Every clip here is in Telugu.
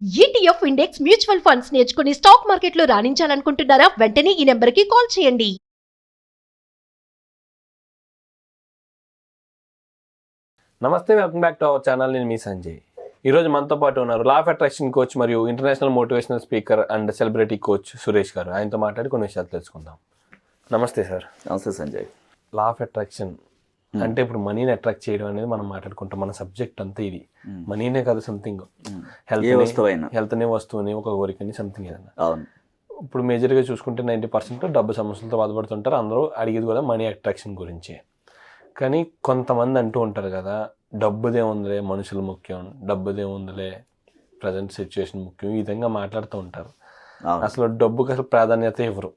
ఈటీఎఫ్ ఇండెక్స్ మ్యూచువల్ ఫండ్స్ నేర్చుకుని స్టాక్ మార్కెట్లో రాణించాలనుకుంటున్నారా? వెంటనే ఈ నెంబర్కి కాల్ చేయండి. నమస్తే, welcome back to our channel. నేను మీ సంజయ్. ఈరోజు మనతో పాటు ఉన్నారు లా ఆఫ్ అట్రాక్షన్ కోచ్ మరియు international motivational speaker and celebrity coach Suresh గారు. ఆయనతో మాట్లాడి కొన్ని విషయాలు తెలుసుకుందాం. నమస్తే సార్. నమస్తే సంజయ్. లా ఆఫ్ అట్రాక్షన్ అంటే ఇప్పుడు మనీని అట్రాక్ట్ చేయడం అనేది మనం మాట్లాడుకుంటాం. మన సబ్జెక్ట్ అంతా ఇది. మనీనే కాదు, సంథింగ్ హెల్త్ని, వస్తువుని, ఒక కోరికని, సంథింగ్ ఏదైనా. అవును. ఇప్పుడు మేజర్గా చూసుకుంటే 90% డబ్బు సమస్యలతో బాధపడుతుంటారు. అందరూ అడిగేది కూడా మనీ అట్రాక్షన్ గురించే. కానీ కొంతమంది అంటూ ఉంటారు కదా, డబ్బుదే ఉందిలే, మనుషులు ముఖ్యం, డబ్బుదే ఉందిలే, ప్రజెంట్ సిచ్యువేషన్ ముఖ్యం, ఈ విధంగా మాట్లాడుతూ ఉంటారు. అసలు డబ్బుకి అసలు ప్రాధాన్యత ఇవ్వరు.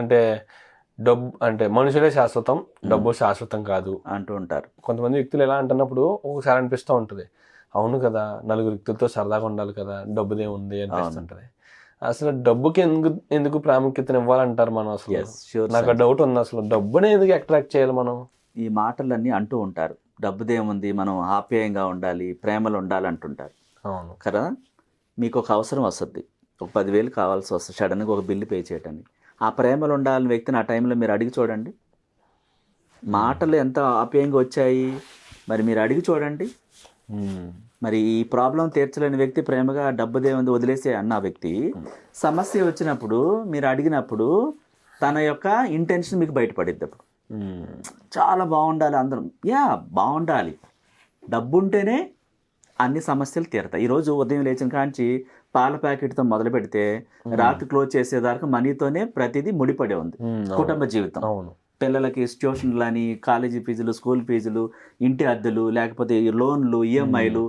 అంటే డబ్బు అంటే మనుషులే శాశ్వతం, డబ్బు శాశ్వతం కాదు అంటూ ఉంటారు. కొంతమంది వ్యక్తులు ఎలా అంటున్నప్పుడు ఒకసారి అనిపిస్తూ ఉంటుంది, అవును కదా, నలుగురు వ్యక్తులతో సరదాగా ఉండాలి కదా, డబ్బుదే ఉంది అనిపిస్తుంటది. అసలు డబ్బుకి ఎందుకు ప్రాముఖ్యతను ఇవ్వాలంటారు మనం? అసలు నాకు డౌట్ ఉంది, అసలు డబ్బునే ఎందుకు అట్రాక్ట్ చేయాలి మనం? ఈ మాటలన్నీ అంటూ ఉంటారు, డబ్బుదేముంది, మనం ఆప్యాయంగా ఉండాలి, ప్రేమలు ఉండాలి అంటుంటారు. అవును కదా. మీకు ఒక అవసరం వస్తుంది, ఒక 10,000 కావాల్సి వస్తుంది, సడన్గా ఒక బిల్లు పే చేయటానికి. ఆ ప్రేమలు ఉండాలని వ్యక్తిని ఆ టైంలో మీరు అడిగి చూడండి. మాటలు ఎంత ఆప్యాయంగా వచ్చాయి, మరి మీరు అడిగి చూడండి. మరి ఈ ప్రాబ్లం తీర్చలేని వ్యక్తి ప్రేమగా డబ్బుదేముంది వదిలేసే అన్న వ్యక్తి సమస్య వచ్చినప్పుడు మీరు అడిగినప్పుడు తన యొక్క ఇంటెన్షన్ మీకు బయటపడిద్ది. అప్పుడు చాలా బాగుండాలి, అందరం బాగుండాలి, డబ్బు ఉంటేనే అన్ని సమస్యలు తీరతాయి. ఈరోజు ఉదయం లేచిన కాంచి పాల ప్యాకెట్తో మొదలు పెడితే రాత్రి క్లోజ్ చేసేదాకా మనీతోనే ప్రతిదీ ముడిపడి ఉంది కుటుంబ జీవితం. పిల్లలకి ట్యూషన్లు అని, కాలేజీ ఫీజులు, స్కూల్ ఫీజులు, ఇంటి అద్దెలు, లేకపోతే లోన్లు, ఈఎంఐలు.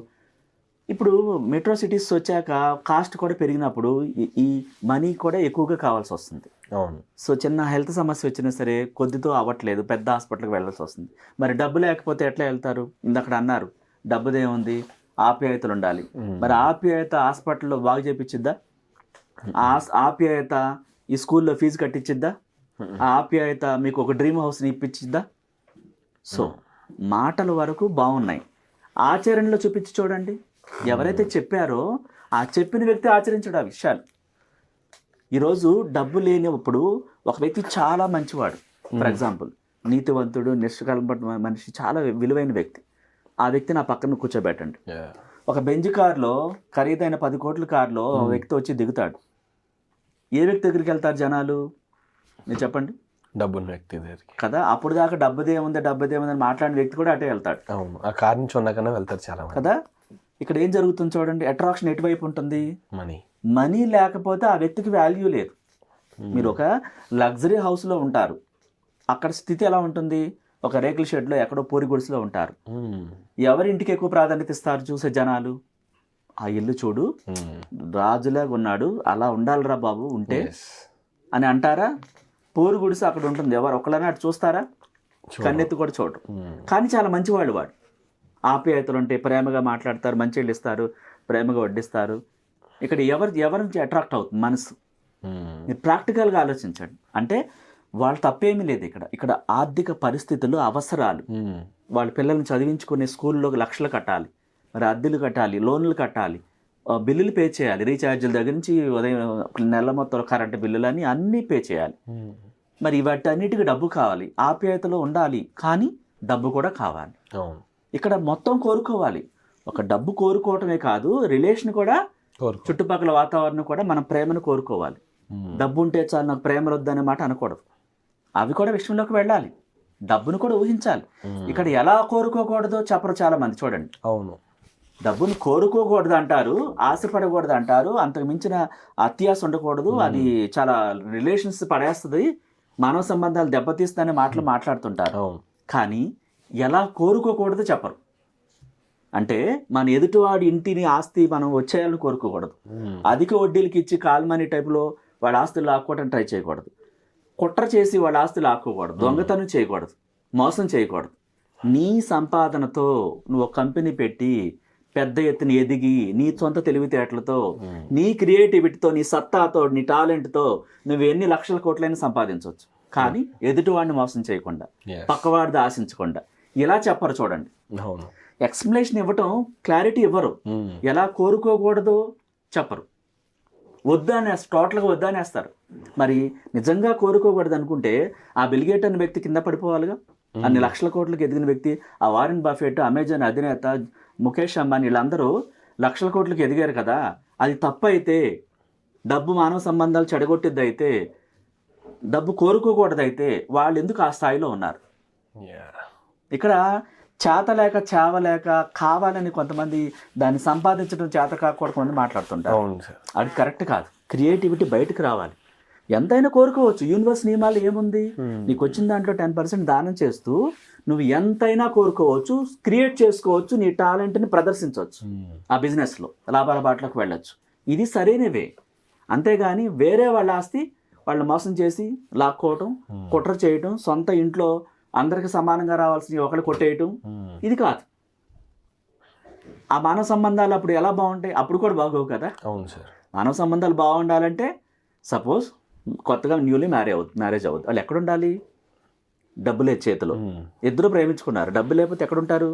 ఇప్పుడు మెట్రో సిటీస్ వచ్చాక కాస్ట్ కూడా పెరిగినప్పుడు ఈ మనీ కూడా ఎక్కువగా కావాల్సి వస్తుంది. సో చిన్న హెల్త్ సమస్య వచ్చినా సరే కొద్దితో అవ్వట్లేదు, పెద్ద హాస్పిటల్కి వెళ్ళాల్సి వస్తుంది. మరి డబ్బు లేకపోతే ఎట్లా వెళ్తారు? ఇందక్కడ అన్నారు డబ్బుదేముంది, ఆప్యాయతలు ఉండాలి. మరి ఆప్యాయత హాస్పిటల్లో బాగు చేయించిద్దా? ఆప్యాయత ఈ స్కూల్లో ఫీజు కట్టించిద్దా? ఆ ఆప్యాయత మీకు ఒక డ్రీమ్ హౌస్ని ఇప్పించిద్దా? సో మాటల వరకు బాగున్నాయి, ఆచరణలో చూపించి చూడండి. ఎవరైతే చెప్పారో ఆ చెప్పిన వ్యక్తి ఆచరించడు ఆ విషయాలు. ఈరోజు డబ్బు లేనిప్పుడు ఒక వ్యక్తి చాలా మంచివాడు, ఫర్ ఎగ్జాంపుల్ నీతివంతుడు, నిష్కల్మష మనిషి, చాలా విలువైన వ్యక్తి. ఆ వ్యక్తి నా పక్కన కూర్చోబెట్టండి. ఒక బెంజ్ కారులో, ఖరీదైన 10 కోట్ల కారులో వ్యక్తి వచ్చి దిగుతాడు. ఏ వ్యక్తి దగ్గరికి వెళ్తారు జనాలు? మీరు చెప్పండి. డబ్బున్న వ్యక్తి దగ్గరికి కదా. అప్పుడు దాకా డబ్బుదేముంది అని మాట్లాడిన వ్యక్తి కూడా అటే వెళ్తాడు. అవును, ఆ కారు నుంచి ఉన్నాకనే వెళ్తారు చాలా మంది. కదా. ఇక్కడ ఏం జరుగుతుంది చూడండి, అట్రాక్షన్ ఎటువైపు ఉంటుంది? మనీ లేకపోతే ఆ వ్యక్తికి వాల్యూ లేదు. మీరు ఒక లగ్జరీ హౌస్లో ఉంటారు, అక్కడ స్థితి ఎలా ఉంటుంది? ఒక రేకుల షెడ్లో ఎక్కడో పూరి గుడిసెలో ఉంటారు. ఎవరింటికి ఎక్కువ ప్రాధాన్యత ఇస్తారు చూసే జనాలు? ఆ ఇల్లు చూడు, రాజులాగా ఉన్నాడు, అలా ఉండాలిరా బాబు ఉంటే అని అంటారా? పూరి గుడిసె అక్కడ ఉంటుంది, ఎవరు ఒకళ్ళని అటు చూస్తారా? కన్నెత్తి కూడా చూడరు. కానీ చాలా మంచివాళ్ళు వాడు. ఆప్యాయతలు ఉంటాయి, ప్రేమగా మాట్లాడతారు, మంచిళ్ళు ఇస్తారు, ప్రేమగా వడ్డిస్తారు. ఇక్కడ ఎవరి నుంచి అట్రాక్ట్ అవుతుంది మనసు? మీరు ప్రాక్టికల్గా ఆలోచించండి. అంటే వాళ్ళ తప్పేమీ లేదు. ఇక్కడ ఆర్థిక పరిస్థితులు, అవసరాలు, వాళ్ళ పిల్లల్ని చదివించుకునే స్కూల్లో లక్షలు కట్టాలి, మరి అద్దెలు కట్టాలి, లోన్లు కట్టాలి, బిల్లులు పే చేయాలి, రీఛార్జీల దగ్గర నుంచి ఉదయం నెల మొత్తం కరెంటు బిల్లులు అని అన్నీ పే చేయాలి. మరి వాటన్నిటికీ డబ్బు కావాలి, ఆప్యాయతలో ఉండాలి, కానీ డబ్బు కూడా కావాలి. ఇక్కడ మొత్తం కోరుకోవాలి. ఒక డబ్బు కోరుకోవటమే కాదు, రిలేషన్ కూడా, చుట్టుపక్కల వాతావరణం కూడా, మన ప్రేమను కోరుకోవాలి. డబ్బు ఉంటే చాలు, నాకు ప్రేమలు వద్దనే మాట అనకూడదు. అవి కూడా విషయంలోకి వెళ్ళాలి, డబ్బును కూడా ఊహించాలి. ఇక్కడ ఎలా కోరుకోకూడదో చెప్పరు చాలా మంది. చూడండి, అవును, డబ్బును కోరుకోకూడదు అంటారు, ఆశపడకూడదు అంటారు, అంతకు మించిన అత్యాశ ఉండకూడదు, అది చాలా రిలేషన్స్ పడేస్తుంది, మానవ సంబంధాలు దెబ్బతీస్తుందనే మాటలు మాట్లాడుతుంటారు. కానీ ఎలా కోరుకోకూడదు చెప్పరు. అంటే మన ఎదుటివాడి ఇంటిని, ఆస్తి మనం వచ్చేయాలని కోరుకోకూడదు. అధిక వడ్డీలకి ఇచ్చి కాల్మనీ టైపులో వాడి ఆస్తులు లాక్కోవడం ట్రై చేయకూడదు. కుట్ర చేసి వాళ్ళ ఆస్తులు లాక్కోకూడదు, దొంగతనం చేయకూడదు, మోసం చేయకూడదు. నీ సంపాదనతో నువ్వు ఒక కంపెనీ పెట్టి పెద్ద ఎత్తున ఎదిగి, నీ సొంత తెలివితేటలతో, నీ క్రియేటివిటీతో, నీ సత్తాతో, నీ టాలెంట్తో నువ్వు ఎన్ని లక్షల కోట్లైనా సంపాదించవచ్చు. కానీ ఎదుటివాడిని మోసం చేయకుండా, పక్కవాడిది ఆశించకుండా. ఇలా చెప్పరు చూడండి. ఎక్స్ప్లెనేషన్ ఇవ్వటం, క్లారిటీ ఇవ్వరు. ఎలా కోరుకోకూడదు, చెప్పరు, వద్దనేస్తారు, టోటల్గా వద్దనేస్తారు. మరి నిజంగా కోరుకోకూడదు అనుకుంటే ఆ బిల్గేట్ అనే వ్యక్తి కింద పడిపోవాలిగా. అన్ని లక్షల కోట్లకు ఎదిగిన వ్యక్తి, ఆ వారెన్ బఫెట్, అమెజాన్ అధినేత ముఖేష్ అంబానీ వీళ్ళందరూ లక్షల కోట్లకు ఎదిగారు కదా. అది తప్పు అయితే, డబ్బు మానవ సంబంధాలు చెడగొట్టిద్ది అయితే, డబ్బు కోరుకోకూడదైతే వాళ్ళు ఎందుకు ఆ స్థాయిలో ఉన్నారు? ఇక్కడ చేత లేక చావలేక కావాలని కొంతమంది దాన్ని సంపాదించడం చేత కాకూడదు కొంతమంది మాట్లాడుతుంటారు. అది కరెక్ట్ కాదు. క్రియేటివిటీ బయటకు రావాలి. ఎంతైనా కోరుకోవచ్చు. యూనివర్స్ నియమాలు ఏముంది, నీకు వచ్చిన దాంట్లో 10% దానం చేస్తూ నువ్వు ఎంతైనా కోరుకోవచ్చు, క్రియేట్ చేసుకోవచ్చు, నీ టాలెంట్ని ప్రదర్శించవచ్చు, ఆ బిజినెస్లో లాభాల బాటలోకి వెళ్ళొచ్చు. ఇది సరైనవే. అంతేగాని వేరే వాళ్ళ ఆస్తి వాళ్ళు మోసం చేసి లాక్కోవటం, కుట్ర చేయటం, సొంత ఇంట్లో అందరికి సమానంగా రావాల్సిన ఒకళ్ళు కొట్టేయటం, ఇది కాదు. ఆ మానవ సంబంధాలు అప్పుడు ఎలా బాగుంటాయి? అప్పుడు కూడా బాగోవు కదా. అవును సార్. మానవ సంబంధాలు బాగుండాలంటే సపోజ్ కొత్తగా న్యూలీ మ్యారేజ్ అవ్వదు, వాళ్ళు ఎక్కడ ఉండాలి? డబ్బు లేదు చేతిలో, ఇద్దరు ప్రేమించుకున్నారు, డబ్బు లేకపోతే ఎక్కడుంటారు?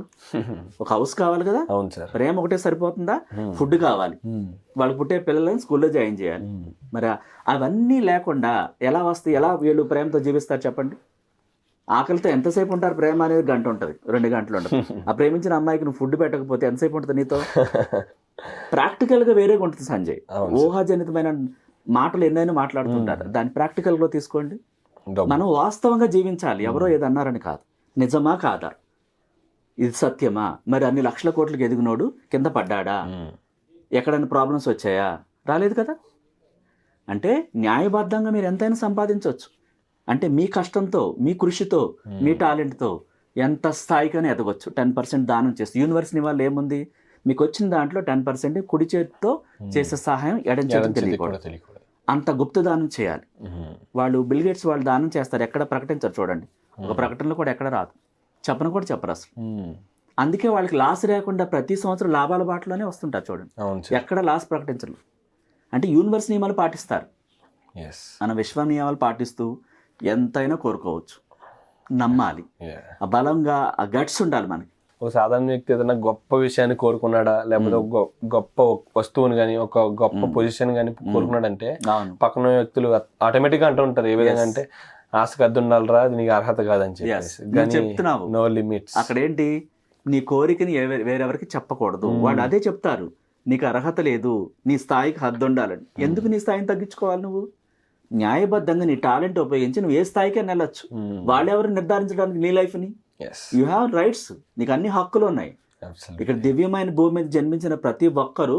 ఒక హౌస్ కావాలి కదా. అవును సార్. ప్రేమ ఒకటే సరిపోతుందా? ఫుడ్ కావాలి, వాళ్ళకి పుట్టే పిల్లలని స్కూల్లో జాయిన్ చేయాలి. మరి అవన్నీ లేకుండా ఎలా వస్తాయి? ఎలా వీళ్ళు ప్రేమతో జీవిస్తారు చెప్పండి? ఆకలితో ఎంతసేపు ఉంటారు? ప్రేమ అనేది గంట ఉంటుంది, 2 గంటలు ఉంటుంది. ఆ ప్రేమించిన అమ్మాయికి నువ్వు ఫుడ్ పెట్టకపోతే ఎంతసేపు ఉంటుంది నీతో? ప్రాక్టికల్గా వేరేగా ఉంటుంది సంజయ్. ఊహాజనితమైన మాటలు ఎన్నైనా మాట్లాడుతుంటారు, దాన్ని ప్రాక్టికల్గా తీసుకోండి. మనం వాస్తవంగా జీవించాలి, ఎవరో ఏదన్నారని కాదు. నిజమా కాదా? ఇది సత్యమా? మరి అన్ని లక్షల కోట్లకు ఎదిగినోడు కింద పడ్డాడా? ఎక్కడైనా ప్రాబ్లమ్స్ వచ్చాయా? రాలేదు కదా. అంటే న్యాయబద్ధంగా మీరు ఎంతైనా సంపాదించవచ్చు. అంటే మీ కష్టంతో, మీ కృషితో, మీ టాలెంట్తో ఎంత స్థాయికైనా ఎదగొచ్చు. 10% దానం చేస్తే యూనివర్సిటీ వాళ్ళు ఏముంది, మీకు వచ్చిన దాంట్లో 10% కుడి చేతితో చేసే సహాయం ఎడం చేతితో తెలియకూడదు. అంత గుప్తదానం చేయాలి. వాళ్ళు బిల్గేట్స్ వాళ్ళు దానం చేస్తారు, ఎక్కడ ప్రకటించరు చూడండి. ఒక ప్రకటనలో కూడా ఎక్కడ రాదు, చెప్పను కూడా చెప్పరు అసలు. అందుకే వాళ్ళకి లాస్ లేకుండా ప్రతి సంవత్సరం లాభాల బాటలోనే వస్తుంటారు చూడండి, ఎక్కడ లాస్ ప్రకటించరు. అంటే యూనివర్స్ నియమాలు పాటిస్తారు, మన విశ్వ నియమాలు పాటిస్తూ ఎంతైనా కోరుకోవచ్చు. నమ్మాలి, ఆ బలంగా ఆ గట్స్ ఉండాలి మనకి. ఒక సాధారణ వ్యక్తి ఏదైనా గొప్ప విషయాన్ని కోరుకున్నాడా, లేకపోతే ఒక గొప్ప వస్తువుని కానీ, ఒక గొప్ప పొజిషన్ కానీ కోరుకున్నాడంటే పక్కన వ్యక్తులు ఆటోమేటిక్ గా అంటూ ఉంటారు. ఏ విధంగా అంటే ఆశకు అద్దు ఉండాలరా, అది నీకు అర్హత కాదని చెప్తున్నావు. No limits. అక్కడ ఏంటి, నీ కోరికని వేరెవరికి చెప్పకూడదు. వాళ్ళు అదే చెప్తారు, నీకు అర్హత లేదు, నీ స్థాయికి హద్దు ఉండాలని. ఎందుకు నీ స్థాయిని తగ్గించుకోవాలి? నువ్వు న్యాయబద్ధంగా నీ టాలెంట్ ఉపయోగించి నువ్వు ఏ స్థాయికైనా వెళ్ళొచ్చు. వాళ్ళెవరు నిర్ధారించడానికి నీ లైఫ్ని? యూ హ్యావ్ రైట్స్, నీకు అన్ని హక్కులు ఉన్నాయి. ఇక్కడ దివ్యమైన భూమి మీద జన్మించిన ప్రతి ఒక్కరూ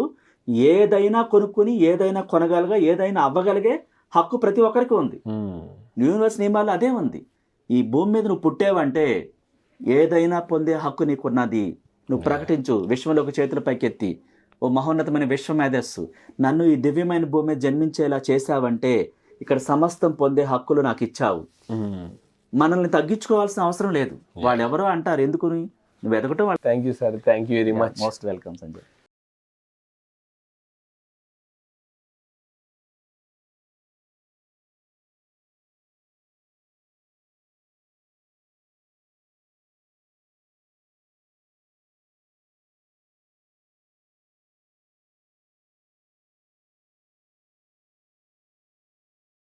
ఏదైనా కొనుక్కుని, ఏదైనా కొనగలిగే, ఏదైనా అవ్వగలిగే హక్కు ప్రతి ఒక్కరికి ఉంది. యూనివర్స్ నియమాలు అదే ఉంది. ఈ భూమి మీద నువ్వు పుట్టేవంటే ఏదైనా పొందే హక్కు నీకున్నది. నువ్వు ప్రకటించు, విశ్వంలోకి చేతుల పైకెత్తి, ఓ మహోన్నతమైన విశ్వమేధస్సు, నన్ను ఈ దివ్యమైన భూమి మీద జన్మించేలా చేశావంటే ఇక్కడ సమస్తం పొందే హక్కులు నాకు ఇచ్చావు. మనల్ని తగ్గించుకోవాల్సిన అవసరం లేదు. వాళ్ళు ఎవరో అంటారు, ఎందుకు నువ్వు ఎదగటం. Thank you sir, thank you very much. Most welcome Sanjay.